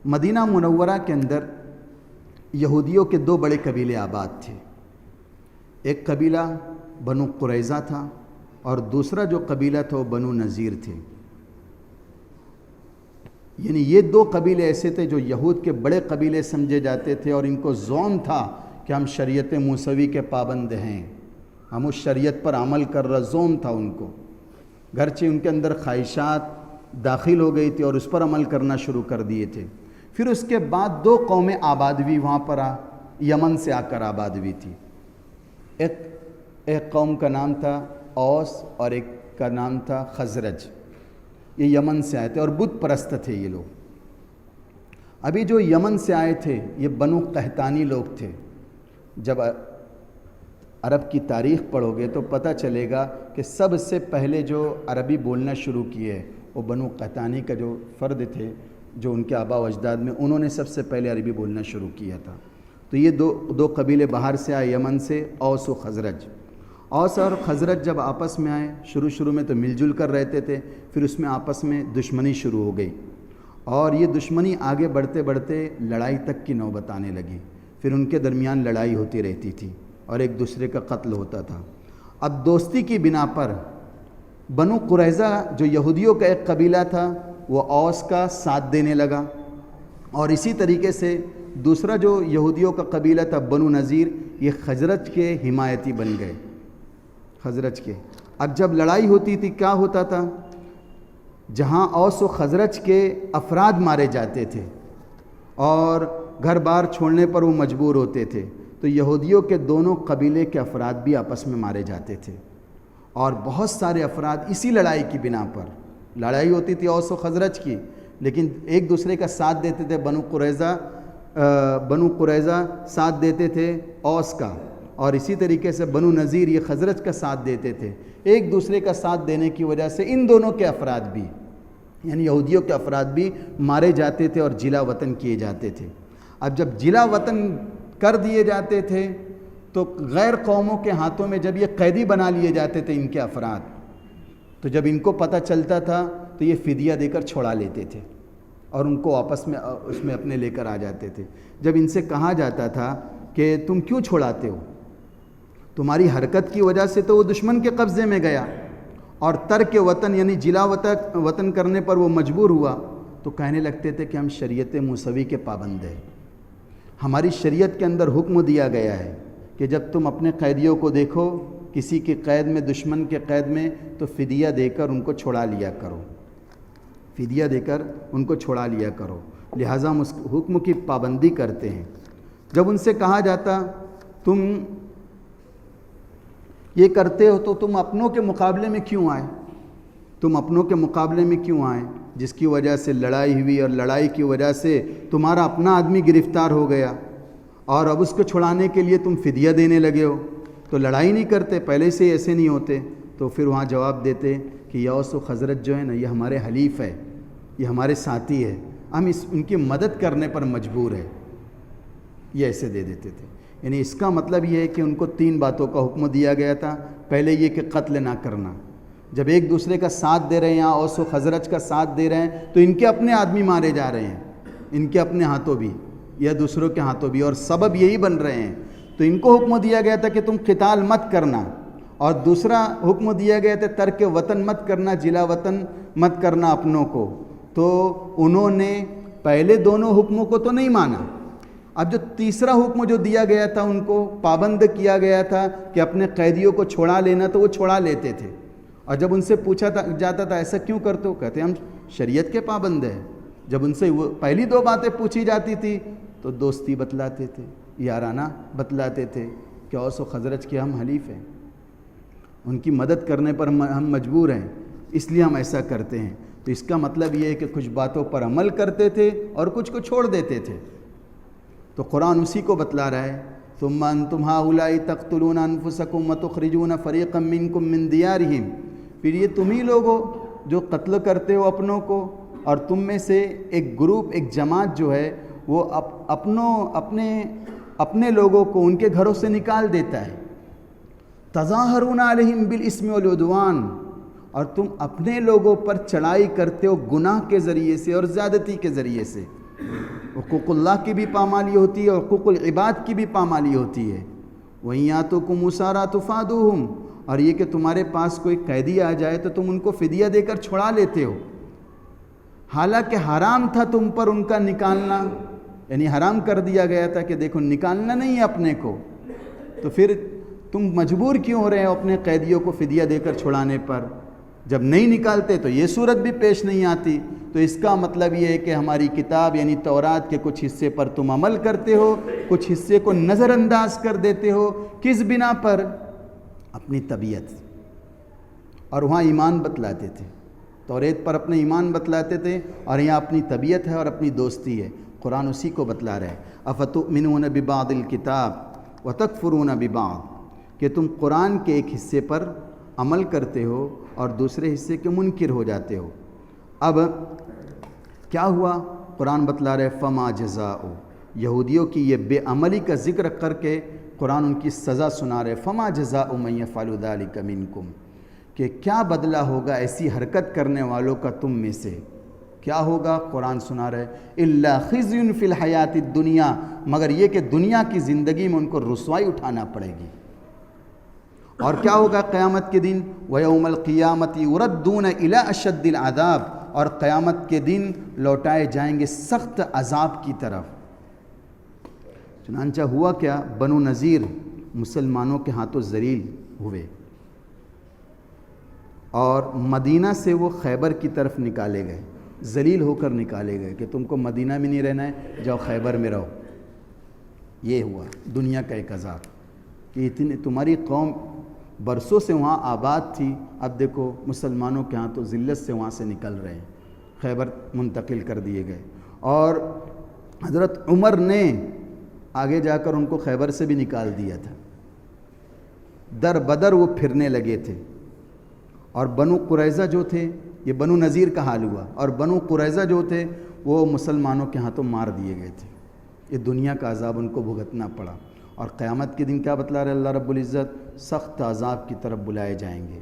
مدینہ منورہ کے اندر یہودیوں کے دو بڑے قبیلے آباد تھے. ایک قبیلہ بنو قریظہ تھا اور دوسرا جو قبیلہ تھا وہ بنو نذیر تھے. یعنی یہ دو قبیلے ایسے تھے جو یہود کے بڑے قبیلے سمجھے جاتے تھے اور ان کو زوم تھا کہ ہم شریعت موسوی کے پابند ہیں, ہم اس شریعت پر عمل کر رہا, زوم تھا ان کو. گرچہ ان کے اندر خواہشات داخل ہو گئی تھی اور اس پر عمل کرنا شروع کر دیے تھے. پھر اس کے بعد دو قومیں آباد ہوئی وہاں پر, یمن سے آ کر آباد ہوئی تھی. ایک قوم کا نام تھا اوس اور ایک کا نام تھا خزرج. یہ یمن سے آئے تھے اور بت پرست تھے یہ لوگ. ابھی جو یمن سے آئے تھے یہ بنو قحطانی لوگ تھے. جب عرب کی تاریخ پڑھو گے تو پتہ چلے گا کہ سب سے پہلے جو عربی بولنا شروع کیے وہ بنو قحطانی کا جو فرد تھے, جو ان کے آبا و اجداد میں, انہوں نے سب سے پہلے عربی بولنا شروع کیا تھا. تو یہ دو قبیلے باہر سے آئے یمن سے, اوس و خزرج. اوس اور خزرج جب آپس میں آئے, شروع میں تو مل جل کر رہتے تھے, پھر اس میں آپس میں دشمنی شروع ہو گئی اور یہ دشمنی آگے بڑھتے بڑھتے لڑائی تک کی نوبت آنے لگی. پھر ان کے درمیان لڑائی ہوتی رہتی تھی اور ایک دوسرے کا قتل ہوتا تھا. اب دوستی کی بنا پر بنو قریظہ جو یہودیوں کا ایک قبیلہ تھا وہ اوس کا ساتھ دینے لگا, اور اسی طریقے سے دوسرا جو یہودیوں کا قبیلہ تھا بنو نذیر, یہ خزرج کے حمایتی بن گئے, خزرج کے. اب جب لڑائی ہوتی تھی کیا ہوتا تھا, جہاں اوس و خزرج کے افراد مارے جاتے تھے اور گھر بار چھوڑنے پر وہ مجبور ہوتے تھے, تو یہودیوں کے دونوں قبیلے کے افراد بھی آپس میں مارے جاتے تھے. اور بہت سارے افراد اسی لڑائی کی بنا پر, لڑائی ہوتی تھی اوس و خزرج کی, لیکن ایک دوسرے کا ساتھ دیتے تھے. بنو قریظہ ساتھ دیتے تھے اوس کا, اور اسی طریقے سے بنو نذیر یہ خزرج کا ساتھ دیتے تھے. ایک دوسرے کا ساتھ دینے کی وجہ سے ان دونوں کے افراد بھی, یعنی یہودیوں کے افراد بھی مارے جاتے تھے اور جلا وطن کیے جاتے تھے. اب جب جلا وطن کر دیے جاتے تھے تو غیر قوموں کے ہاتھوں میں جب یہ قیدی بنا لیے جاتے تھے ان کے افراد, تو جب ان کو پتہ چلتا تھا تو یہ فدیہ دے کر چھڑا لیتے تھے اور ان کو آپس میں اس میں اپنے لے کر آ جاتے تھے. جب ان سے کہا جاتا تھا کہ تم کیوں چھڑاتے ہو, تمہاری حرکت کی وجہ سے تو وہ دشمن کے قبضے میں گیا اور ترک وطن یعنی جلا وطن کرنے پر وہ مجبور ہوا, تو کہنے لگتے تھے کہ ہم شریعت موسوی کے پابند ہیں. ہماری شریعت کے اندر حکم دیا گیا ہے کہ جب تم اپنے قیدیوں کو دیکھو کسی کی قید میں, دشمن کے قید میں, تو فدیہ دے کر ان کو چھڑا لیا کرو, فدیہ دے کر ان کو چھڑا لیا کرو. لہٰذا ہم اس حکم کی پابندی کرتے ہیں. جب ان سے کہا جاتا تم یہ کرتے ہو تو تم اپنوں کے مقابلے میں کیوں آئے, تم اپنوں کے مقابلے میں کیوں آئے, جس کی وجہ سے لڑائی ہوئی اور لڑائی کی وجہ سے تمہارا اپنا آدمی گرفتار ہو گیا اور اب اس کو چھڑانے کے لیے تم فدیہ دینے لگے ہو, تو لڑائی نہیں کرتے, پہلے سے ایسے نہیں ہوتے. تو پھر وہاں جواب دیتے کہ یہ اوس و خزرج جو ہے نا یہ ہمارے حلیف ہے, یہ ہمارے ساتھی ہے, ہم ان کی مدد کرنے پر مجبور ہے, یہ ایسے دے دیتے تھے. یعنی اس کا مطلب یہ ہے کہ ان کو 3 باتوں کا حکم دیا گیا تھا. پہلے یہ کہ قتل نہ کرنا, جب ایک دوسرے کا ساتھ دے رہے ہیں, یہاں اوس و خزرج کا ساتھ دے رہے ہیں, تو ان کے اپنے آدمی مارے جا رہے ہیں, ان کے اپنے ہاتھوں بھی یا دوسروں کے ہاتھوں بھی, اور سبب یہی بن رہے ہیں. تو ان کو حکم دیا گیا تھا کہ تم قتال مت کرنا, اور دوسرا حکم دیا گیا تھا ترک وطن مت کرنا, جلا وطن مت کرنا اپنوں کو. تو انہوں نے پہلے دونوں حکموں کو تو نہیں مانا. اب جو تیسرا حکم جو دیا گیا تھا ان کو پابند کیا گیا تھا کہ اپنے قیدیوں کو چھڑا لینا, تو وہ چھڑا لیتے تھے. اور جب ان سے پوچھا جاتا تھا ایسا کیوں کرتے ہو, کہتے ہم شریعت کے پابند ہیں. جب ان سے وہ پہلی 2 باتیں پوچھی جاتی تھی تو دوستی بتلاتے تھے, یارانہ بتلاتے تھے کہ اوس و خزرج کے ہم حلیف ہیں, ان کی مدد کرنے پر ہم مجبور ہیں, اس لیے ہم ایسا کرتے ہیں. تو اس کا مطلب یہ ہے کہ کچھ باتوں پر عمل کرتے تھے اور کچھ کو چھوڑ دیتے تھے. تو قرآن اسی کو بتلا رہا ہے, ثم انتم هؤلاء تقتلون انفسکم وتخرجون فریقا منکم من دیارہم. پھر یہ تم ہی لوگ ہو جو قتل کرتے ہو اپنوں کو, اور تم میں سے ایک گروپ, ایک جماعت جو ہے وہ اپنے لوگوں کو ان کے گھروں سے نکال دیتا ہے. تظاہرون علیہم بالاسم والعدوان, اور تم اپنے لوگوں پر چڑھائی کرتے ہو گناہ کے ذریعے سے اور زیادتی کے ذریعے سے. حقوق اللہ کی بھی پامالی ہوتی ہے اور حقوق العباد کی بھی پامالی ہوتی ہے۔ وَإِن يَأْتُكُمْ أُسَارَىٰ تُفَادُوهُمْ، اور یہ کہ تمہارے پاس کوئی قیدی آ جائے تو تم ان کو فدیہ دے کر چھڑا لیتے ہو، حالانکہ حرام تھا تم پر ان کا نکالنا، یعنی حرام کر دیا گیا تھا کہ دیکھو نکالنا نہیں ہے اپنے کو، تو پھر تم مجبور کیوں ہو رہے ہو اپنے قیدیوں کو فدیہ دے کر چھڑانے پر؟ جب نہیں نکالتے تو یہ صورت بھی پیش نہیں آتی۔ تو اس کا مطلب یہ ہے کہ ہماری کتاب یعنی تورات کے کچھ حصے پر تم عمل کرتے ہو، کچھ حصے کو نظر انداز کر دیتے ہو۔ کس بنا پر؟ اپنی طبیعت، اور وہاں ایمان بتلاتے تھے، توریت پر اپنے ایمان بتلاتے تھے، اور یہاں اپنی طبیعت ہے اور اپنی دوستی ہے۔ قرآن اسی کو بتلا رہا ہے، افتؤمنون ببعض الکتاب وتکفرون ببعض، کہ تم قرآن کے ایک حصے پر عمل کرتے ہو اور دوسرے حصے کے منکر ہو جاتے ہو۔ اب کیا ہوا؟ قرآن بتلا رہے فما جزاء، یہودیوں کی یہ بے عملی کا ذکر کر کے قرآن ان کی سزا سنا رہے، فما جزاء من یفعل ذلک منکم، کہ کیا بدلہ ہوگا ایسی حرکت کرنے والوں کا تم میں سے، کیا ہوگا؟ قرآن سنا رہے الا خزی فی الحیات الدنیا، مگر یہ کہ دنیا کی زندگی میں ان کو رسوائی اٹھانا پڑے گی۔ اور کیا ہوگا قیامت کے دن؟ وَيَوْمَ الْقِيَامَةِ يُرَدُّونَ إِلَىٰ أَشَدِّ الْعَذَابِ، اور قیامت کے دن لوٹائے جائیں گے سخت عذاب کی طرف۔ چنانچہ ہوا کیا؟ بنو نذیر مسلمانوں کے ہاتھوں ذلیل ہوئے، اور مدینہ سے وہ خیبر کی طرف نکالے گئے، ذلیل ہو کر نکالے گئے کہ تم کو مدینہ میں نہیں رہنا ہے، جاؤ خیبر میں رہو۔ یہ ہوا دنیا کا ایک عذاب کہ اتنی تمہاری قوم برسوں سے وہاں آباد تھی، اب دیکھو مسلمانوں کے ہاں تو ذلت سے وہاں سے نکل رہے ہیں، خیبر منتقل کر دیے گئے۔ اور حضرت عمر نے آگے جا کر ان کو خیبر سے بھی نکال دیا تھا، در بدر وہ پھرنے لگے تھے۔ اور بنو قریظہ جو تھے، یہ بنو نذیر کا حال ہوا، اور بنو قریظہ جو تھے وہ مسلمانوں کے ہاتھوں مار دیے گئے تھے۔ یہ دنیا کا عذاب ان کو بھگتنا پڑا۔ اور قیامت کے دن کیا بتلا رہے اللہ رب العزت؟ سخت عذاب کی طرف بلائے جائیں گے۔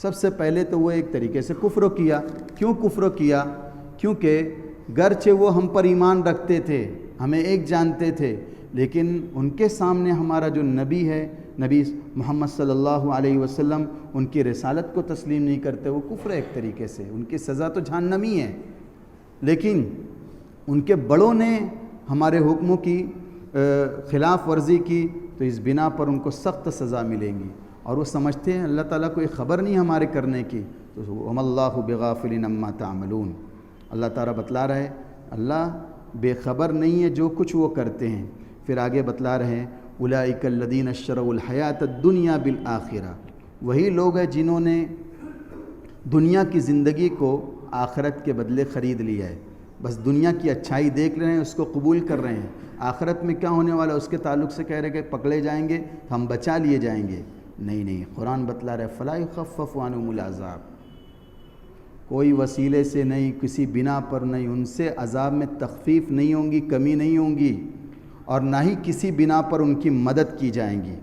سب سے پہلے تو وہ ایک طریقے سے کفر کیا۔ کیوں کفر کیا؟ کیونکہ گرچہ وہ ہم پر ایمان رکھتے تھے، ہمیں ایک جانتے تھے، لیکن ان کے سامنے ہمارا جو نبی ہے، نبی محمد صلی اللہ علیہ وسلم، ان کی رسالت کو تسلیم نہیں کرتے۔ وہ کفر ہے ایک طریقے سے، ان کی سزا تو جہنمی ہے، لیکن ان کے بڑوں نے ہمارے حکموں کی خلاف ورزی کی تو اس بنا پر ان کو سخت سزا ملیں گی۔ اور وہ سمجھتے ہیں اللہ تعالیٰ کو یہ خبر نہیں ہمارے کرنے کی، تو وَمَا اللَّهُ بِغَافِلٍ عَمَّا تَعْمَلُونَ، اللہ تعالیٰ بتلا رہے اللہ بے خبر نہیں ہے جو کچھ وہ کرتے ہیں۔ پھر آگے بتلا رہے ہیں أُولَٰئِكَ الَّذِينَ اشْتَرَوُا الْحَيَاةَ الدُّنْيَا بِالْآخِرَةِ، وہی لوگ ہیں جنہوں نے دنیا کی زندگی کو آخرت کے بدلے خرید لیا ہے۔ بس دنیا کی اچھائی دیکھ رہے ہیں، اس کو قبول کر رہے ہیں، آخرت میں کیا ہونے والا اس کے تعلق سے کہہ رہے کہ پکڑے جائیں گے تو ہم بچا لیے جائیں گے۔ نہیں، قرآن بتلا رہے فَلَا يُخَفَّفُ عَنْهُمُ الْعَذَابُ، کوئی وسیلے سے نہیں، کسی بنا پر نہیں، ان سے عذاب میں تخفیف نہیں ہوں گی، کمی نہیں ہوں گی، اور نہ ہی کسی بنا پر ان کی مدد کی جائیں گی،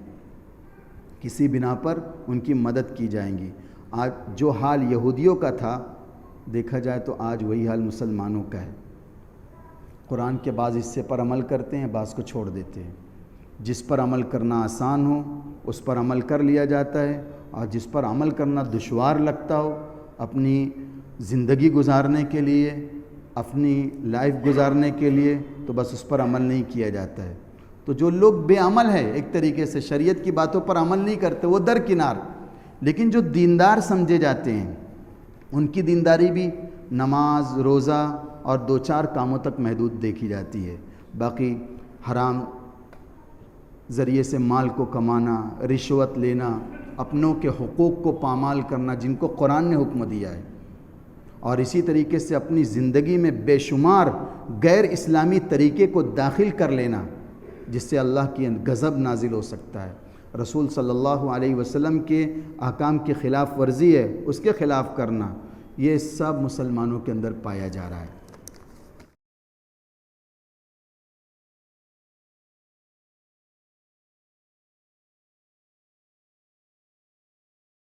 کسی بنا پر ان کی مدد کی جائیں گی۔ آج جو حال یہودیوں کا تھا دیکھا جائے تو آج وہی حال مسلمانوں کا ہے۔ قرآن کے بعض حصے پر عمل کرتے ہیں، بعض کو چھوڑ دیتے ہیں۔ جس پر عمل کرنا آسان ہو اس پر عمل کر لیا جاتا ہے، اور جس پر عمل کرنا دشوار لگتا ہو اپنی زندگی گزارنے کے لیے، اپنی لائف گزارنے کے لیے، تو بس اس پر عمل نہیں کیا جاتا ہے۔ تو جو لوگ بے عمل ہے ایک طریقے سے شریعت کی باتوں پر عمل نہیں کرتے وہ درکنار، لیکن جو دیندار سمجھے جاتے ہیں ان کی دینداری بھی نماز، روزہ اور 2-4 کاموں تک محدود دیکھی جاتی ہے۔ باقی حرام ذریعے سے مال کو کمانا، رشوت لینا، اپنوں کے حقوق کو پامال کرنا جن کو قرآن نے حکم دیا ہے، اور اسی طریقے سے اپنی زندگی میں بے شمار غیر اسلامی طریقے کو داخل کر لینا جس سے اللہ کی غضب نازل ہو سکتا ہے۔ رسول صلی اللہ علیہ وسلم کے احکام کی خلاف ورزی ہے، اس کے خلاف کرنا، یہ سب مسلمانوں کے اندر پایا جا رہا ہے۔